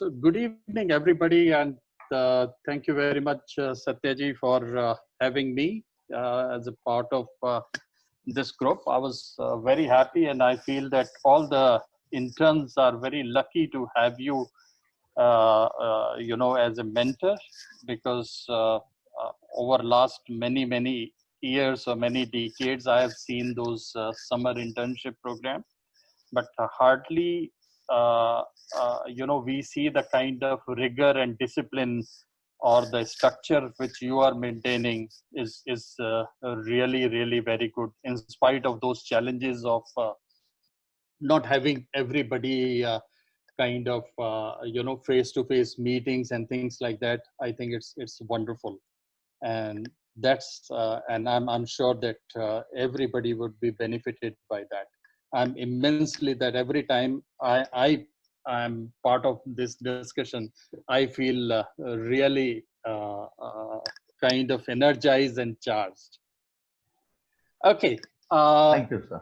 So good evening, everybody, and thank you very much, Satyaji, for having me as a part of this group. I was very happy, and I feel that all the interns are very lucky to have you, as a mentor, because over last many years or many decades, I have seen those summer internship programs, but hardly we see the kind of rigor and discipline or the structure which you are maintaining is really very good, in spite of those challenges of not having everybody kind of face-to-face meetings and things like that. I think it's wonderful, and I'm sure that everybody would be benefited by that. I'm immensely that every time I'm part of this discussion, I feel really kind of energized and charged. Okay. Thank you, sir.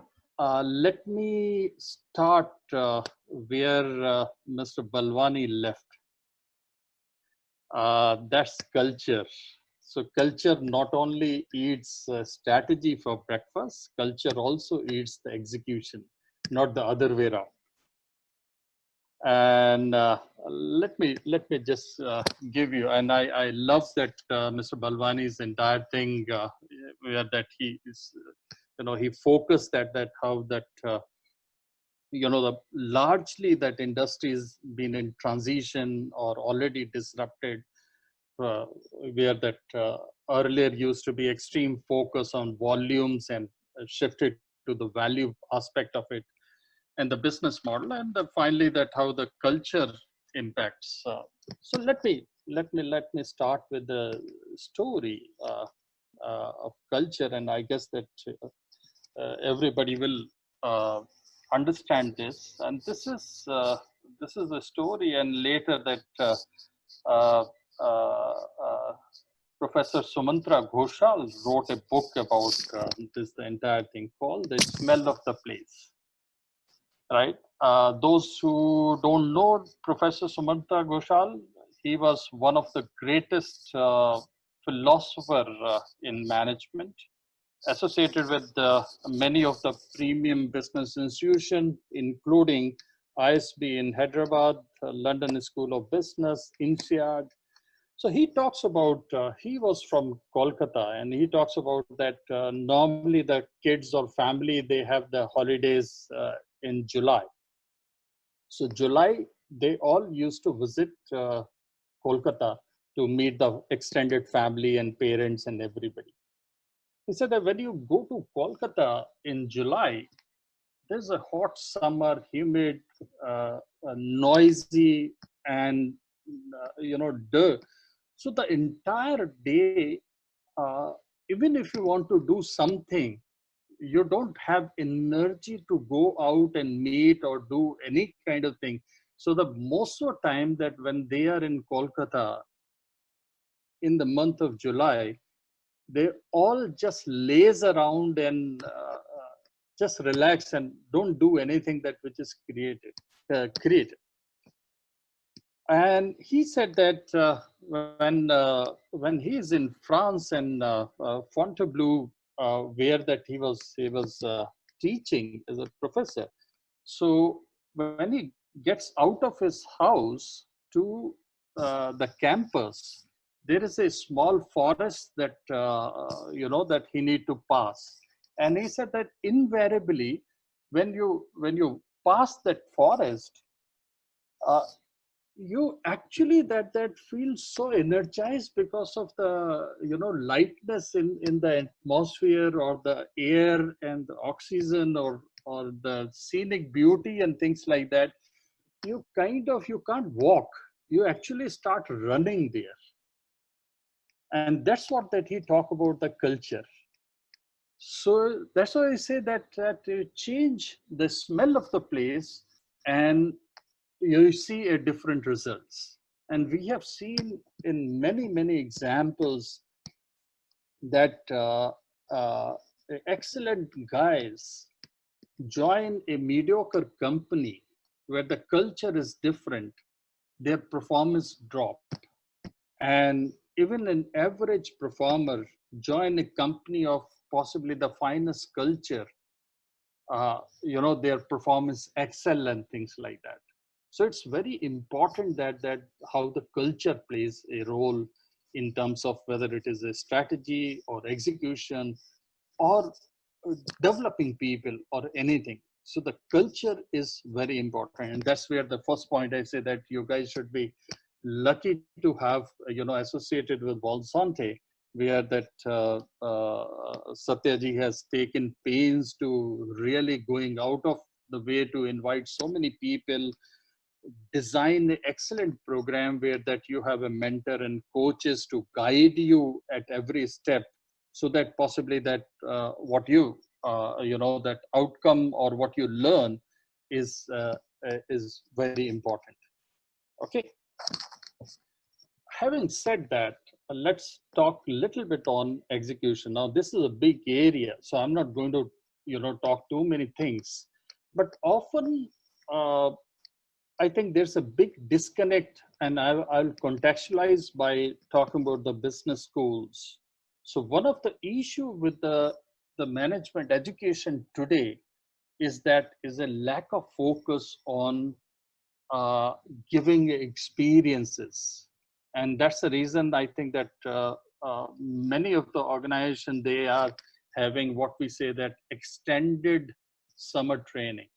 Let me start where Mr. Balwani left. That's culture. So culture not only eats strategy for breakfast, culture also eats the execution, not the other way around. And let me just give you, and I love that Mr. Balwani's entire thing, where that he is, he focused that how that largely that industry has been in transition or already disrupted, where that earlier used to be extreme focus on volumes and shifted to the value aspect of it and the business model, and finally that how the culture impacts. So let me start with the story of culture, and I guess that everybody will understand this. And this is a story, and later that uh, uh, uh, Professor Sumantra Ghoshal wrote a book about the entire thing called The Smell of the Place. Right? Those who don't know Professor Sumantra Ghoshal, he was one of the greatest philosopher in management, associated with many of the premium business institutions, including ISB in Hyderabad, London School of Business, INSEAD. So he talks about, he was from Kolkata, and he talks about that normally the kids or family, they have the holidays in July. So July, they all used to visit Kolkata to meet the extended family and parents and everybody. He said that when you go to Kolkata in July, there's a hot summer, humid, noisy, and dirt. So the entire day, even if you want to do something, you don't have energy to go out and meet or do any kind of thing. So the most of the time that when they are in Kolkata in the month of July, they all just laze around and just relax and don't do anything that which is created. And he said that when he is in France and Fontainebleau, where that he was teaching as a professor. So when he gets out of his house to the campus, there is a small forest that that he need to pass. And he said that invariably, when you pass that forest, uh, you actually that feels so energized because of the lightness in the atmosphere or the air and the oxygen or the scenic beauty and things like that. You can't walk, you actually start running there. And that's what that he talk about the culture. So that's why I say that you change the smell of the place and you see a different results. And we have seen in many examples that excellent guys join a mediocre company where the culture is different, their performance drop. And even an average performer join a company of possibly the finest culture, their performance excel and things like that. So it's very important that how the culture plays a role in terms of whether it is a strategy or execution or developing people or anything. So the culture is very important, and that's where the first point I say that you guys should be lucky to have associated with Volsante, where that Satyaji has taken pains to really going out of the way to invite so many people, design an excellent program where that you have a mentor and coaches to guide you at every step, so that possibly that what you that outcome or what you learn is very important. Okay, having said that, let's talk a little bit on execution. Now this is a big area, so I'm not going to talk too many things, but often I think there's a big disconnect, and I'll contextualize by talking about the business schools. So one of the issue with the management education today is that is a lack of focus on uh, giving experiences, and that's the reason I think that many of the organization, they are having what we say that extended summer training,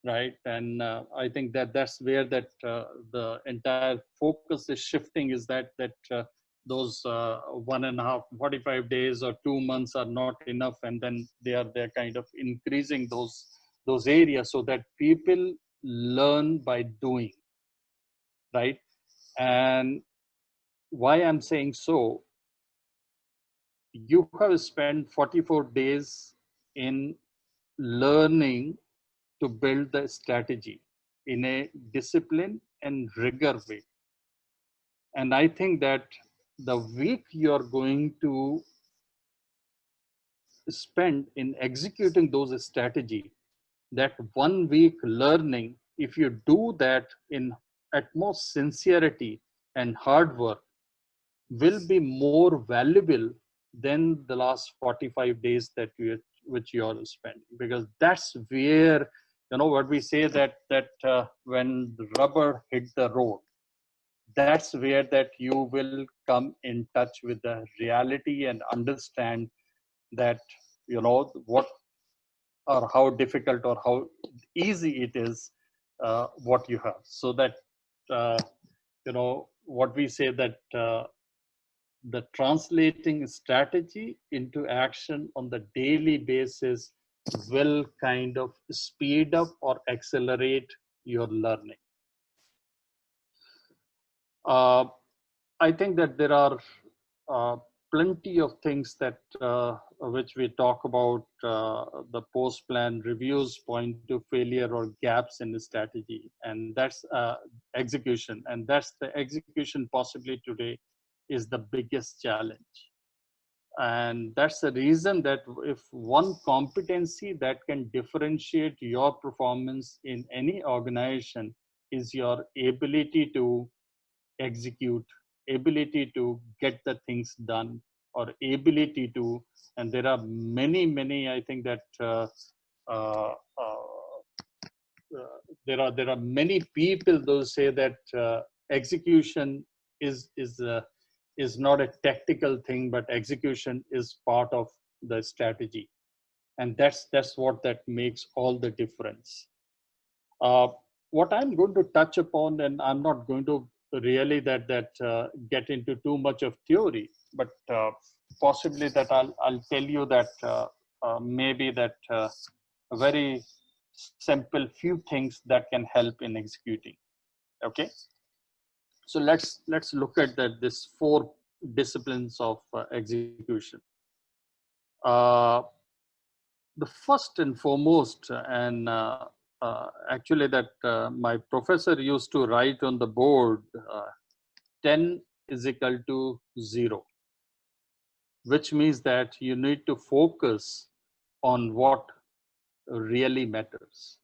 right? And I think that that's where that the entire focus is shifting, is that those 1.5 45 days or 2 months are not enough, and then they're kind of increasing those areas so that people learn by doing, right? And why I'm saying so, you have spent 44 days in learning to build the strategy in a discipline and rigor way. And I think that the week you're going to spend in executing those strategy, that 1 week learning, if you do that in utmost sincerity and hard work, will be more valuable than the last 45 days that you which you are spending, because that's where what we say that when the rubber hit the road, that's where that you will come in touch with the reality and understand that what or how difficult or how easy it is what you have. So that uh, what we say that the translating strategy into action on the daily basis will kind of speed up or accelerate your learning. uh, I think that there are uh, plenty of things that which we talk about the post-plan reviews point to failure or gaps in the strategy, and that's execution, and that's the execution possibly today is the biggest challenge. And that's the reason that if one competency that can differentiate your performance in any organization is your ability to execute, ability to get the things done, or ability to, and there are many, I think that uh, there are many people those say that execution is is uh, is not a tactical thing, but execution is part of the strategy, and that's what that makes all the difference. uh, what I'm going to touch upon, and I'm not going to really that get into too much of theory, but possibly that I'll tell you that maybe that a very simple few things that can help in executing. Okay, so let's look at that this four disciplines of execution. Uh, the first and foremost, and actually that my professor used to write on the board, 10 is equal to 0, which means that you need to focus on what really matters.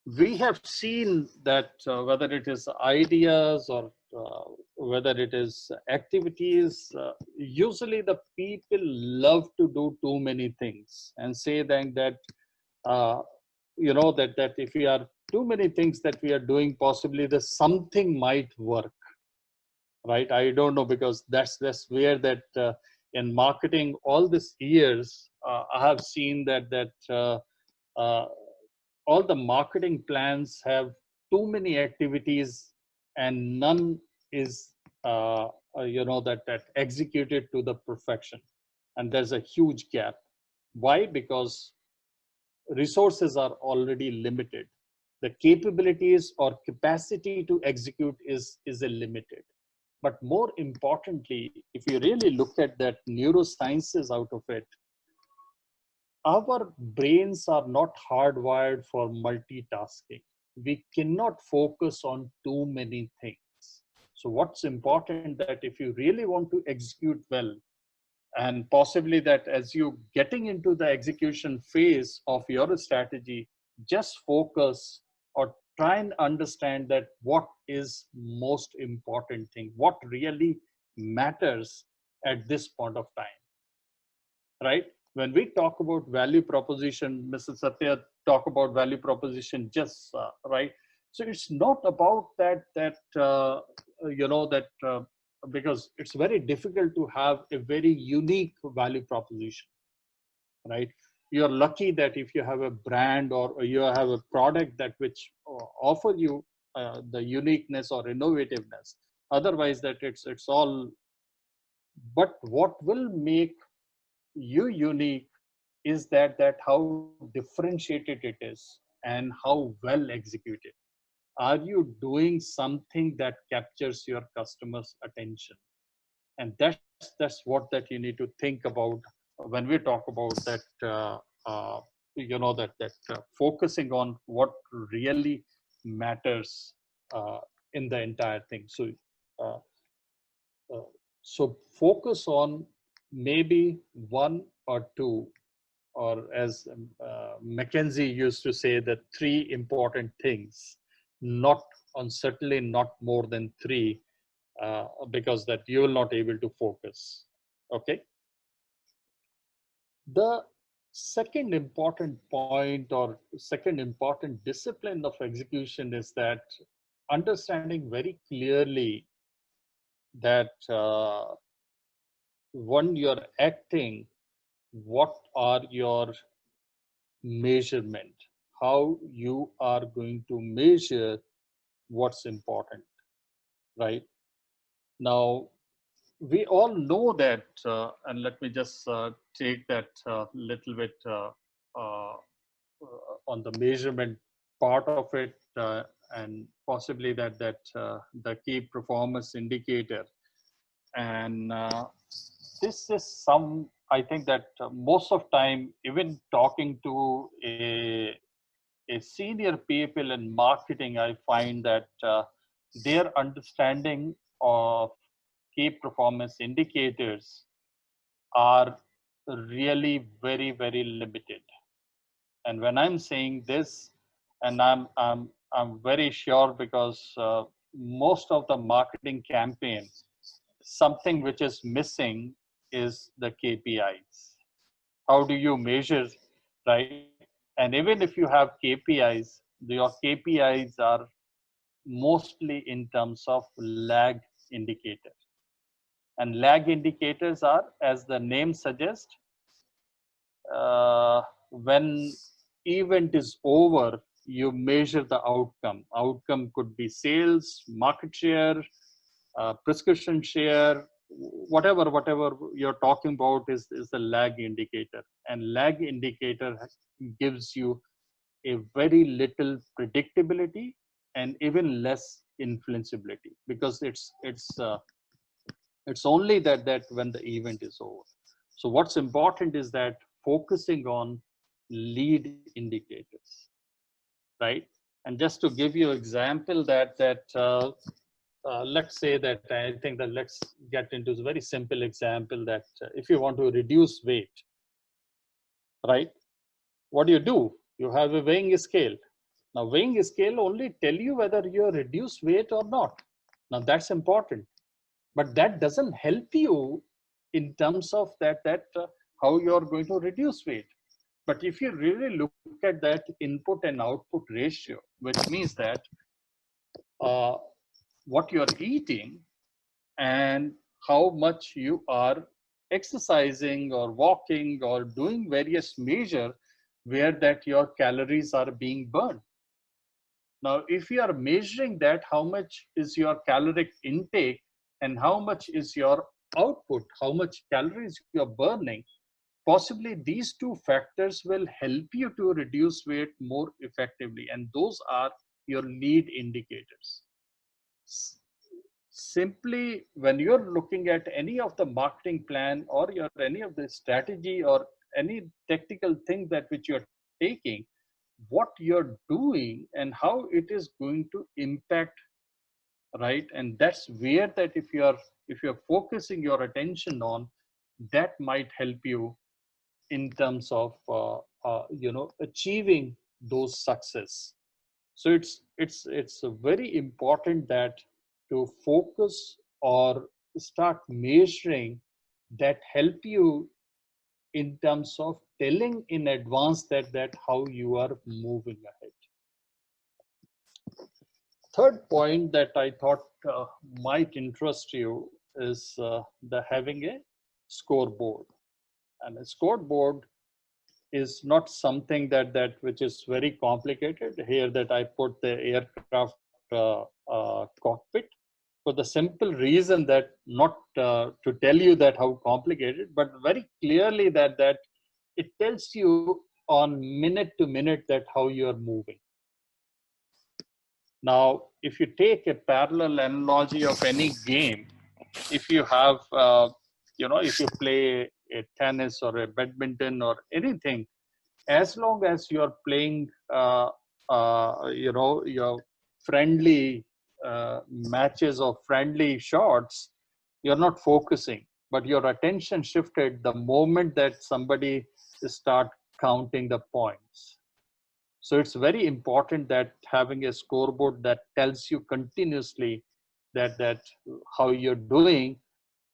we have seen that whether it is ideas or whether it is activities, usually the people love to do too many things and say that uh, that if we are too many things that we are doing, possibly the something might work, right? I don't know, because that's where that in marketing all these years, I have seen that uh, all the marketing plans have too many activities and none is that executed to the perfection, and there's a huge gap. Why? Because resources are already limited. The capabilities or capacity to execute is a limited. But more importantly, if you really look at that neurosciences out of it, our brains are not hardwired for multitasking. We cannot focus on too many things. So what's important that if you really want to execute well, and possibly that as you getting into the execution phase of your strategy, just focus or try and understand that what is most important thing, what really matters at this point of time, right? When we talk about value proposition, Mr. Satya talk about value proposition just right. So it's not about that because it's very difficult to have a very unique value proposition, right? You're lucky that if you have a brand or you have a product that which offer you the uniqueness or innovativeness. Otherwise, that it's all. But what will make you unique is that how differentiated it is and how well executed. Are you doing something that captures your customers attention? And that's what that you need to think about when we talk about that focusing on what really matters in the entire thing. Uh, uh, so focus on maybe one or two, or as Mackenzie used to say, the three important things, not on certainly not more than three, because that you will not able to focus. Okay. The second important point or second important discipline of execution is that understanding very clearly that when you're acting, what are your measurement, how you are going to measure what's important, right? Now, we all know that, and let me just take that little bit on the measurement part of it, and possibly the key performance indicator. And this is some, I think that most of time, even talking to a senior people in marketing, I find that their understanding of key performance indicators are really very, very limited. And when I'm saying this, and I'm very sure because most of the marketing campaign, something which is missing is the KPIs. How do you measure, right? And even if you have KPIs, your KPIs are mostly in terms of lag indicator. And lag indicators are, as the name suggests, when event is over, you measure the outcome. Outcome could be sales, market share, prescription share, whatever you're talking about is the lag indicator. And lag indicator gives you a very little predictability and even less influenceability, because it's only that when the event is over. So what's important is that focusing on lead indicators, right? And just to give you example let's say that I think that let's get into a very simple example that if you want to reduce weight, right? What do? You have a weighing scale, Now, weighing scale only tell you whether you reduce weight or not. Now, that's important, but that doesn't help you in terms of how you're going to reduce weight. But if you really look at that input and output ratio, which means that uh, what you're eating and how much you are exercising or walking or doing various measure where that your calories are being burned. Now, if you are measuring that, how much is your caloric intake and how much is your output, how much calories you are burning, possibly these two factors will help you to reduce weight more effectively. And those are your lead indicators. Simply, when you're looking at any of the marketing plan or your any of the strategy or any technical thing that which you're taking, what you're doing and how it is going to impact, right? And that's where that if you're focusing your attention on, that might help you in terms of achieving those success. So it's very important that to focus or start measuring that help you in terms of telling in advance that how you are moving ahead. Third point that I thought might interest you is the having a scoreboard. And a scoreboard is not something that which is very complicated. Here that I put the aircraft cockpit for the simple reason that not to tell you that how complicated, but very clearly that it tells you on minute to minute that how you are moving. Now, if you take a parallel analogy of any game, if you have, if you play a tennis or a badminton or anything, as long as you're playing, your friendly matches or friendly shots, you're not focusing, but your attention shifted the moment that somebody start counting the points. So it's very important that having a scoreboard that tells you continuously that how you're doing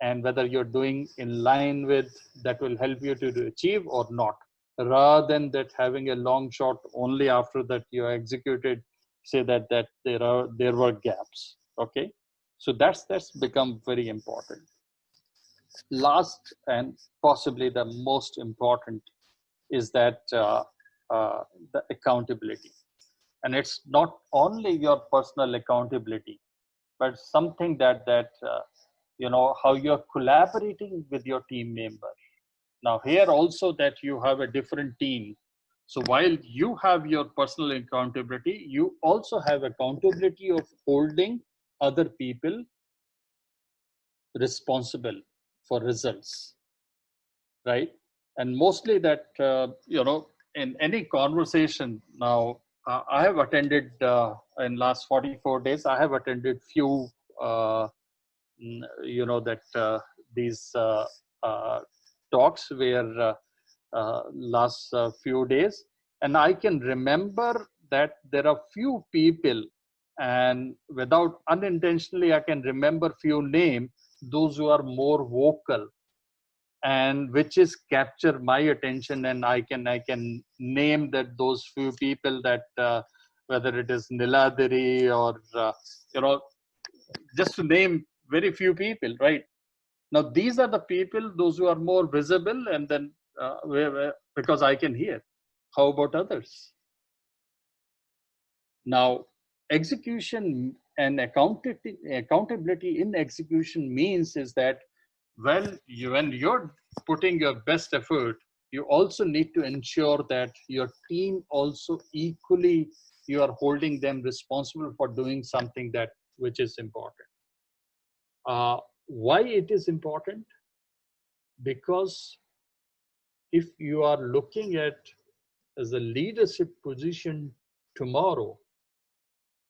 and whether you're doing in line with that will help you to achieve or not, rather than that having a long shot only after that you executed, say that there were gaps. Okay, so that's become very important. Last and possibly the most important is that the accountability. And it's not only your personal accountability, but something that how you're collaborating with your team member. Now here also that you have a different team. So while you have your personal accountability, you also have accountability of holding other people responsible for results, right? And mostly that in any conversation now, I have attended in last 44 days, I have attended few that these talks where last few days, and I can remember that there are few people, and without unintentionally I can remember few names, those who are more vocal and which is capture my attention, and I can name that those few people that whether it is Niladiri or you know just to name very few people, right? Now these are the people those who are more visible, and then because I can hear. How about others? Now execution and accountability in execution means is that, well, when you're putting your best effort, you also need to ensure that your team also equally, you are holding them responsible for doing something that which is important. Why it is important? Because if you are looking at as a leadership position tomorrow,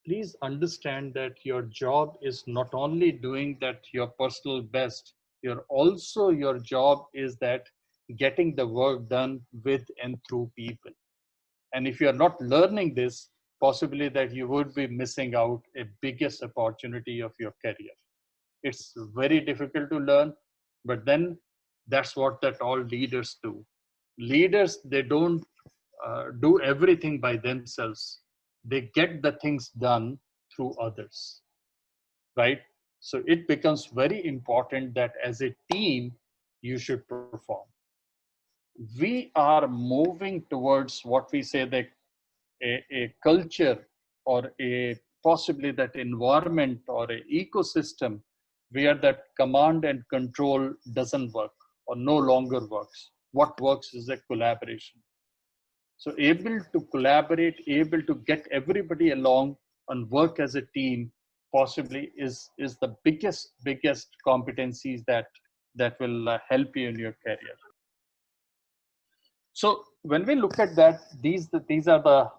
please understand that your job is not only doing that your personal best, your job is that getting the work done with and through people. And if you are not learning this, possibly that you would be missing out a biggest opportunity of your career. It's very difficult to learn, but then that's what that all leaders do. Leaders, they don't do everything by themselves. They get the things done through others, right? So it becomes very important that as a team, you should perform. We are moving towards what we say that a culture or a possibly that environment or a ecosystem where that command and control doesn't work or no longer works. What works is a collaboration. So able to collaborate, able to get everybody along and work as a team possibly is the biggest competencies that will help you in your career. So when we look at that, these are the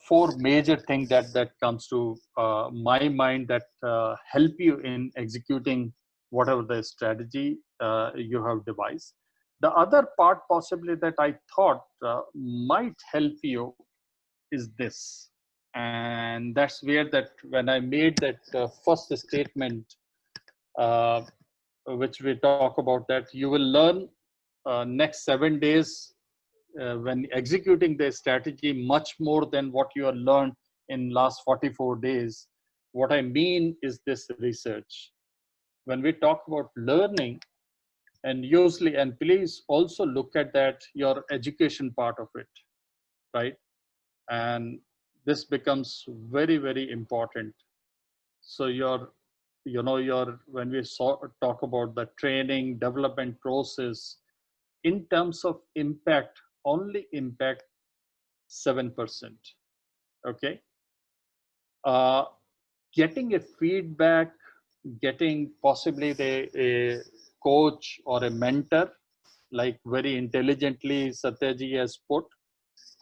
four major things that comes to my mind that help you in executing whatever the strategy you have devised. The other part possibly that I thought might help you is this, and that's where that when I made that first statement, uh, which we talk about that you will learn next 7 days when executing the strategy much more than what you have learned in last 44 days. What I mean is this research. When we talk about learning, and usually, and please also look at that, your education part of it, right? And this becomes very important. So your when we talk about the training development process, in terms of impact, only impact 7%. Okay. uh, Getting a feedback, getting possibly a coach or a mentor, like very intelligently Satyaji has put,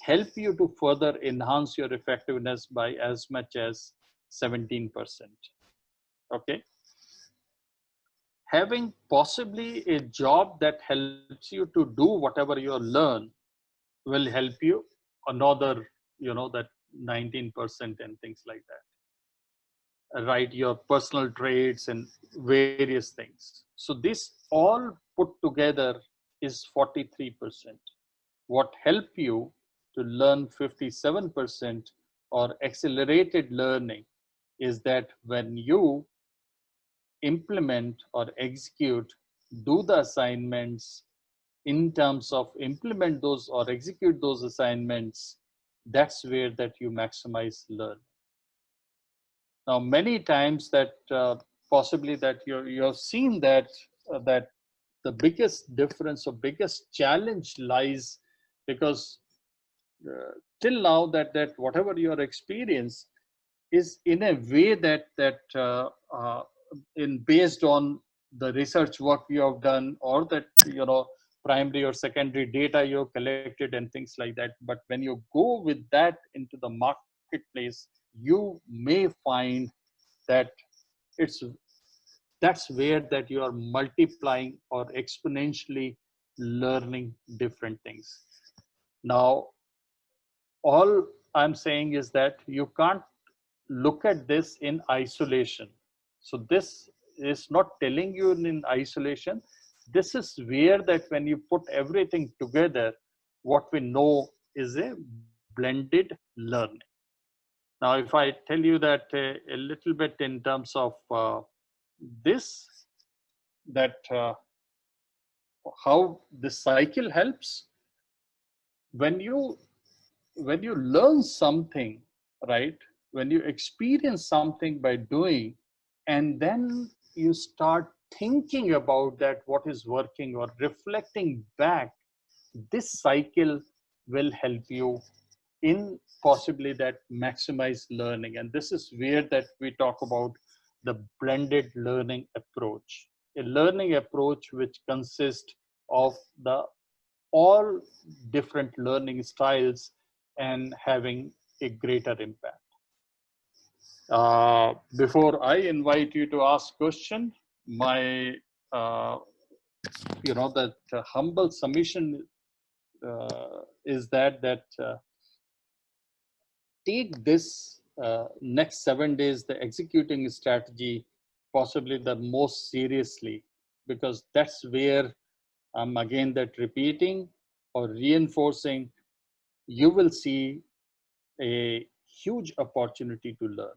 help you to further enhance your effectiveness by as much as 17%. Okay. Having possibly a job that helps you to do whatever you learn will help you another, that 19% and things like that, right? Your personal traits and various things. So this all put together is 43%. What help you to learn 57% or accelerated learning is that when you implement or execute, do the assignments, in terms of implement those or execute those assignments, that's where that you maximize learn. Now many times that possibly that you have seen that the biggest difference or biggest challenge lies because till now that whatever your experience is in a way that in based on the research work you have done, or that primary or secondary data you have collected and things like that. But when you go with that into the marketplace, you may find that it's that's where that you are multiplying or exponentially learning different things. Now all I'm saying is that you can't look at this in isolation. So this is not telling you in isolation. This is where that when you put everything together, what we know is a blended learning. Now, if I tell you that a little bit in terms of this, that how this cycle helps, when you when you learn something, right? When you experience something by doing, and then you start thinking about that, what is working, or reflecting back, this cycle will help you in possibly that maximize learning. And this is where that we talk about the blended learning approach, a learning approach which consists of the all different learning styles and having a greater impact. Before I invite you to ask question, my that humble submission is that take this next 7 days, the executing strategy, possibly the most seriously, because that's where I'm again that repeating or reinforcing, you will see a huge opportunity to learn,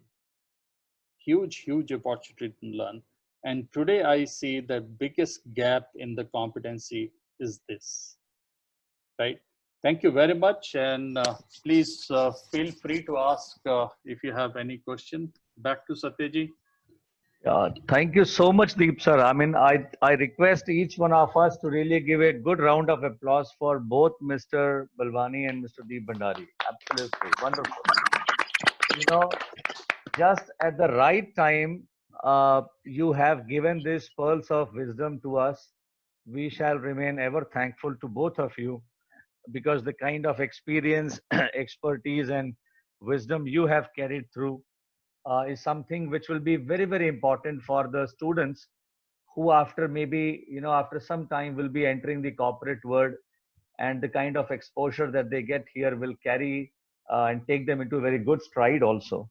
huge opportunity to learn. And today I see the biggest gap in the competency is this, right? Thank you very much. And please feel free to ask if you have any question. Back to Satyaji. Thank you so much, Deep sir. I mean, I request each one of us to really give a good round of applause for both Mr. Balwani and Mr. Deep Bhandari. Absolutely wonderful. You know, just at the right time, you have given these pearls of wisdom to us. We shall remain ever thankful to both of you because the kind of experience, expertise, and wisdom you have carried through is something which will be very, very important for the students who, after maybe, after some time, will be entering the corporate world, and the kind of exposure that they get here will carry and take them into a very good stride also.